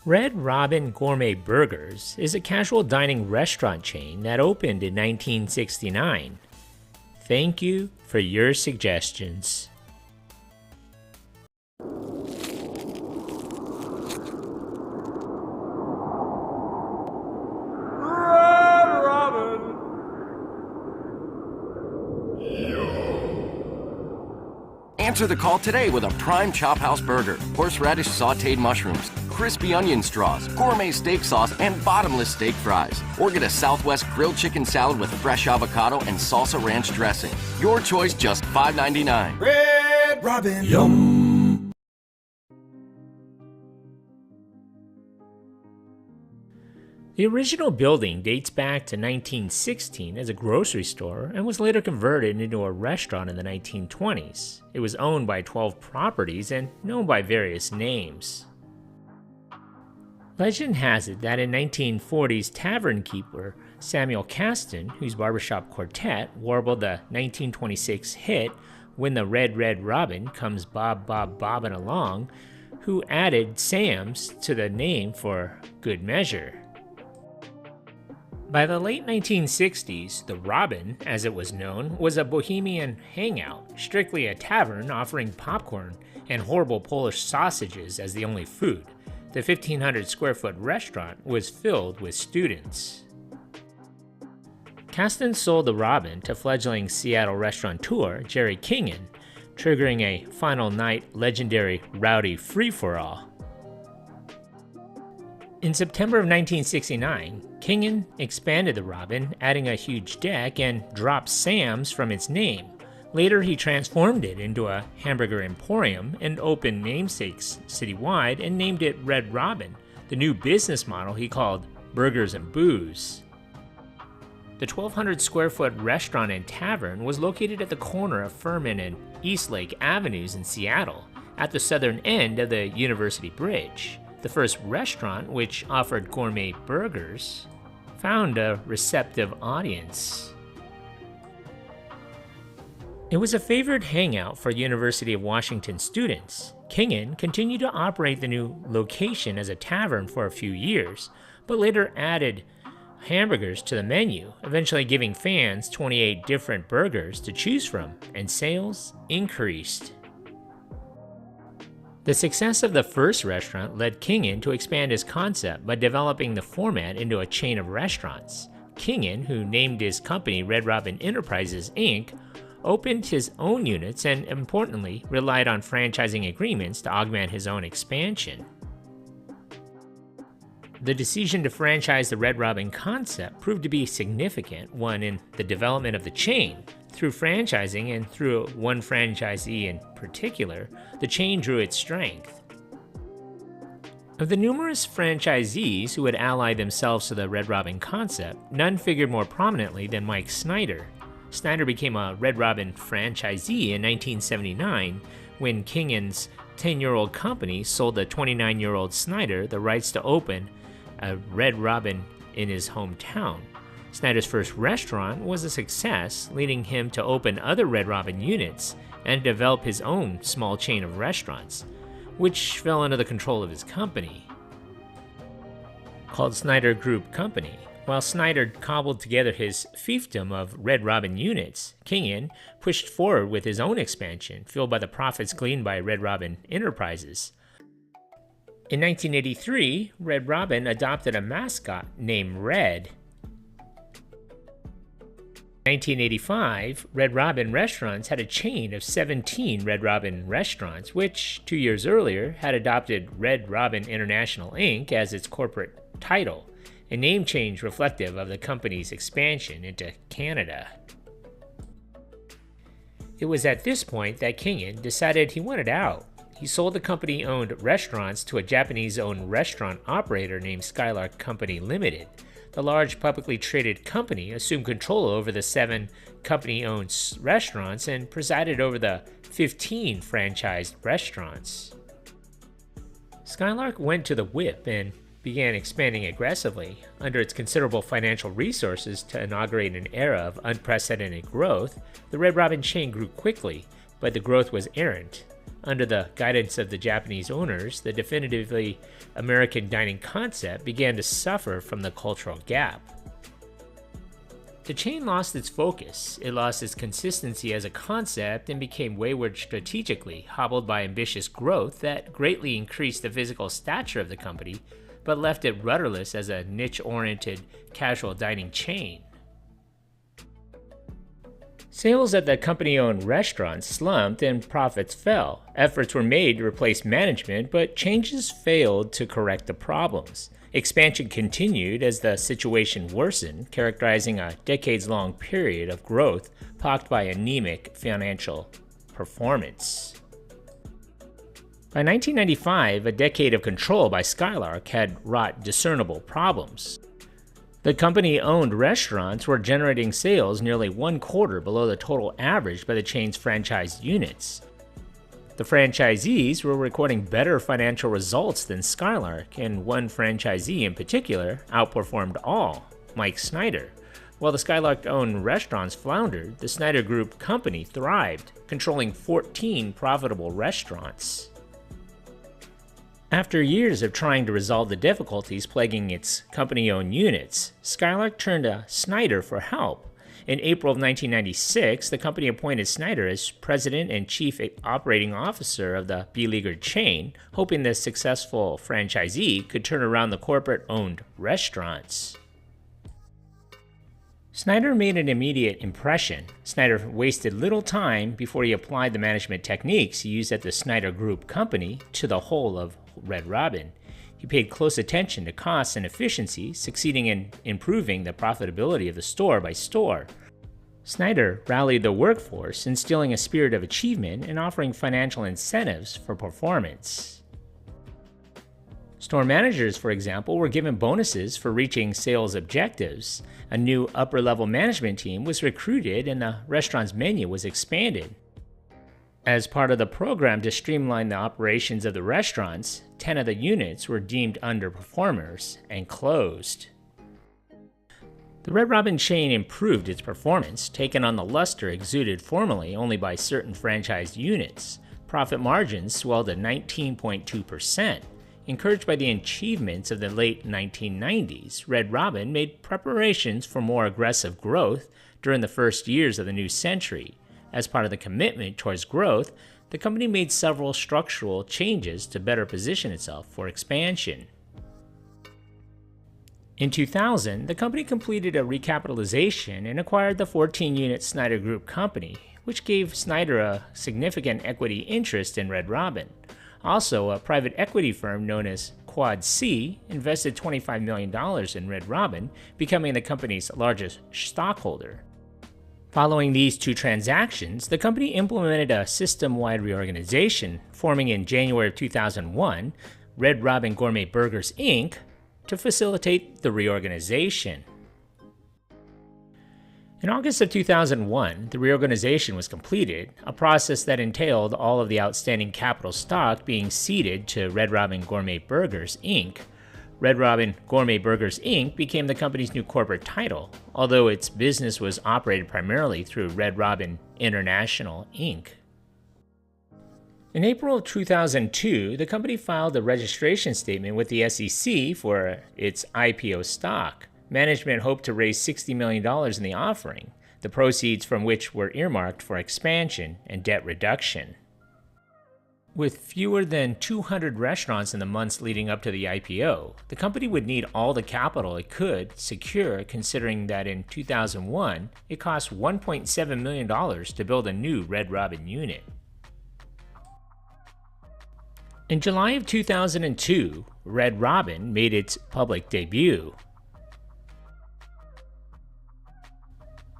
Red Robin Gourmet Burgers is a casual dining restaurant chain that opened in 1969. Thank you for your suggestions. Answer the call today with a prime Chop House burger, horseradish sauteed mushrooms, crispy onion straws, gourmet steak sauce, and bottomless steak fries. Or get a Southwest grilled chicken salad with fresh avocado and salsa ranch dressing. Your choice, just $5.99. Red Robin. Yum. The original building dates back to 1916 as a grocery store and was later converted into a restaurant in the 1920s. It was owned by 12 properties and known by various names. Legend has it that in 1940s tavern keeper Samuel Caston, whose barbershop quartet warbled the 1926 hit "When the Red Red Robin Comes Bob Bob Bobbin' Along," who added Sam's to the name for good measure. By the late 1960s, the Robin, as it was known, was a bohemian hangout, strictly a tavern offering popcorn and horrible Polish sausages as the only food. The 1,500 square foot restaurant was filled with students. Caston sold the Robin to fledgling Seattle restaurateur Jerry Kingen, triggering a final night legendary rowdy free-for-all. In September of 1969, Kingen expanded the Robin, adding a huge deck, and dropped Sam's from its name. Later, he transformed it into a hamburger emporium and opened namesakes citywide and named it Red Robin, the new business model he called Burgers and Booze. The 1,200 square foot restaurant and tavern was located at the corner of Furman and Eastlake Avenues in Seattle, at the southern end of the University Bridge. The first restaurant, which offered gourmet burgers, found a receptive audience. It was a favored hangout for University of Washington students. Kingen continued to operate the new location as a tavern for a few years, but later added hamburgers to the menu, eventually giving fans 28 different burgers to choose from, and sales increased. The success of the first restaurant led Kingen to expand his concept by developing the format into a chain of restaurants. Kingen, who named his company Red Robin Enterprises, Inc., opened his own units and, importantly, relied on franchising agreements to augment his own expansion. The decision to franchise the Red Robin concept proved to be a significant one in the development of the chain. Through franchising and through one franchisee in particular, the chain drew its strength. Of the numerous franchisees who had allied themselves to the Red Robin concept, none figured more prominently than Mike Snider. Snider became a Red Robin franchisee in 1979 when Kingen's 10-year-old company sold the 29-year-old Snider the rights to open a Red Robin in his hometown. Snider's first restaurant was a success, leading him to open other Red Robin units and develop his own small chain of restaurants, which fell under the control of his company, called Snider Group Company. While Snider cobbled together his fiefdom of Red Robin units, Kingen pushed forward with his own expansion, fueled by the profits gleaned by Red Robin Enterprises. In 1983, Red Robin adopted a mascot named Red. In 1985, Red Robin Restaurants had a chain of 17 Red Robin restaurants, which 2 years earlier had adopted Red Robin International Inc. as its corporate title, a name change reflective of the company's expansion into Canada. It was at this point that Kingen decided he wanted out. He sold the company-owned restaurants to a Japanese-owned restaurant operator named Skylark Company Limited. The large publicly traded company assumed control over the 7 company-owned restaurants and presided over the 15 franchised restaurants. Skylark went to the whip and began expanding aggressively. Under its considerable financial resources to inaugurate an era of unprecedented growth, the Red Robin chain grew quickly, but the growth was errant. Under the guidance of the Japanese owners, the definitively American dining concept began to suffer from the cultural gap. The chain lost its focus, it lost its consistency as a concept, and became wayward strategically, hobbled by ambitious growth that greatly increased the physical stature of the company, but left it rudderless as a niche-oriented casual dining chain. Sales at the company-owned restaurants slumped and profits fell. Efforts were made to replace management, but changes failed to correct the problems. Expansion continued as the situation worsened, characterizing a decades-long period of growth pocked by anemic financial performance. By 1995, a decade of control by Skylark had wrought discernible problems. The company-owned restaurants were generating sales nearly one quarter below the total average by the chain's franchised units. The franchisees were recording better financial results than Skylark, and one franchisee in particular outperformed all, Mike Snider. While the Skylark-owned restaurants floundered, the Snider Group company thrived, controlling 14 profitable restaurants. After years of trying to resolve the difficulties plaguing its company-owned units, Skylark turned to Snider for help. In April of 1996, the company appointed Snider as president and chief operating officer of the beleaguered chain, hoping the successful franchisee could turn around the corporate-owned restaurants. Snider made an immediate impression. Snider wasted little time before he applied the management techniques he used at the Snider Group company to the whole of Red Robin. He paid close attention to costs and efficiency, succeeding in improving the profitability of the store by store. Snider rallied the workforce, instilling a spirit of achievement and offering financial incentives for performance. Store managers, for example, were given bonuses for reaching sales objectives. A new upper-level management team was recruited and the restaurant's menu was expanded. As part of the program to streamline the operations of the restaurants, 10 of the units were deemed underperformers and closed. The Red Robin chain improved its performance, taking on the luster exuded formerly only by certain franchised units. Profit margins swelled to 19.2%. Encouraged by the achievements of the late 1990s, Red Robin made preparations for more aggressive growth during the first years of the new century. As part of the commitment towards growth, the company made several structural changes to better position itself for expansion. In 2000, the company completed a recapitalization and acquired the 14-unit Snider Group company, which gave Snider a significant equity interest in Red Robin. Also, a private equity firm known as Quad C invested $25 million in Red Robin, becoming the company's largest stockholder. Following these two transactions, the company implemented a system-wide reorganization, forming in January of 2001 Red Robin Gourmet Burgers, Inc., to facilitate the reorganization. In August of 2001, the reorganization was completed, a process that entailed all of the outstanding capital stock being ceded to Red Robin Gourmet Burgers, Inc. Red Robin Gourmet Burgers, Inc. became the company's new corporate title, although its business was operated primarily through Red Robin International, Inc. In April of 2002, the company filed a registration statement with the SEC for its IPO stock. Management hoped to raise $60 million in the offering, the proceeds from which were earmarked for expansion and debt reduction. With fewer than 200 restaurants in the months leading up to the IPO, the company would need all the capital it could secure, considering that in 2001, it cost $1.7 million to build a new Red Robin unit. In July of 2002, Red Robin made its public debut.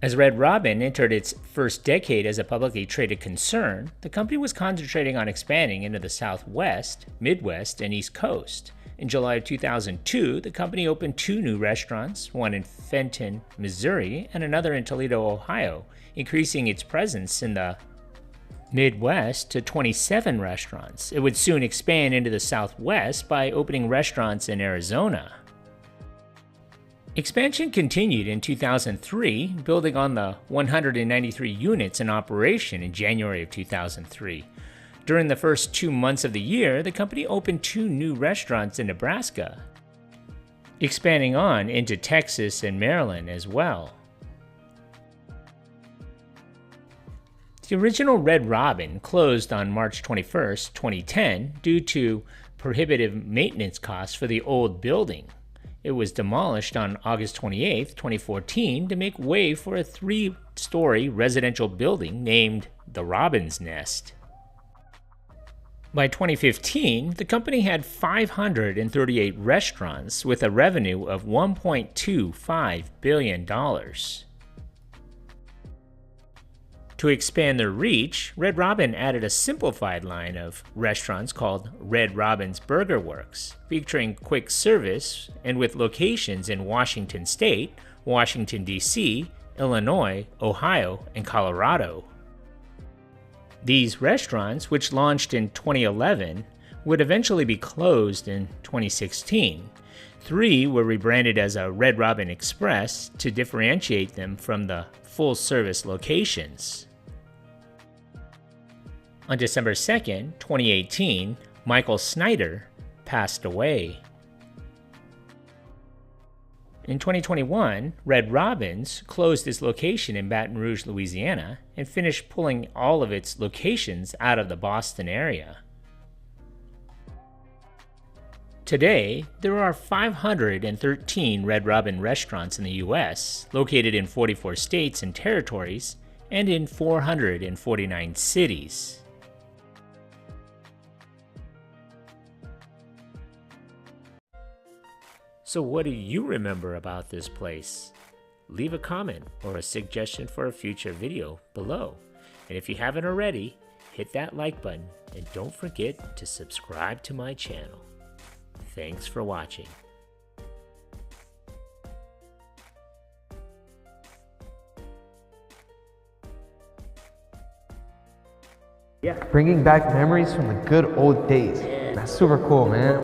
As Red Robin entered its first decade as a publicly traded concern, the company was concentrating on expanding into the Southwest, Midwest, and East Coast. In July of 2002, the company opened 2 new restaurants, one in Fenton, Missouri, and another in Toledo, Ohio, increasing its presence in the Midwest to 27 restaurants. It would soon expand into the Southwest by opening restaurants in Arizona. Expansion continued in 2003, building on the 193 units in operation in January of 2003. During the first 2 months of the year, the company opened 2 new restaurants in Nebraska, expanding on into Texas and Maryland as well. The original Red Robin closed on March 21, 2010 due to prohibitive maintenance costs for the old building. It was demolished on August 28, 2014 to make way for a 3-story residential building named the Robin's Nest. By 2015, the company had 538 restaurants with a revenue of $1.25 billion. To expand their reach, Red Robin added a simplified line of restaurants called Red Robin's Burger Works, featuring quick service and with locations in Washington State, Washington, D.C., Illinois, Ohio, and Colorado. These restaurants, which launched in 2011, would eventually be closed in 2016. 3 were rebranded as a Red Robin Express to differentiate them from the full-service locations. On December 2, 2018, Michael Snider passed away. In 2021, Red Robin's closed its location in Baton Rouge, Louisiana, and finished pulling all of its locations out of the Boston area. Today, there are 513 Red Robin restaurants in the U.S., located in 44 states and territories, and in 449 cities. So what do you remember about this place? Leave a comment or a suggestion for a future video below. And if you haven't already, hit that like button and don't forget to subscribe to my channel. Thanks for watching. Bringing back memories from the good old days. That's super cool, man.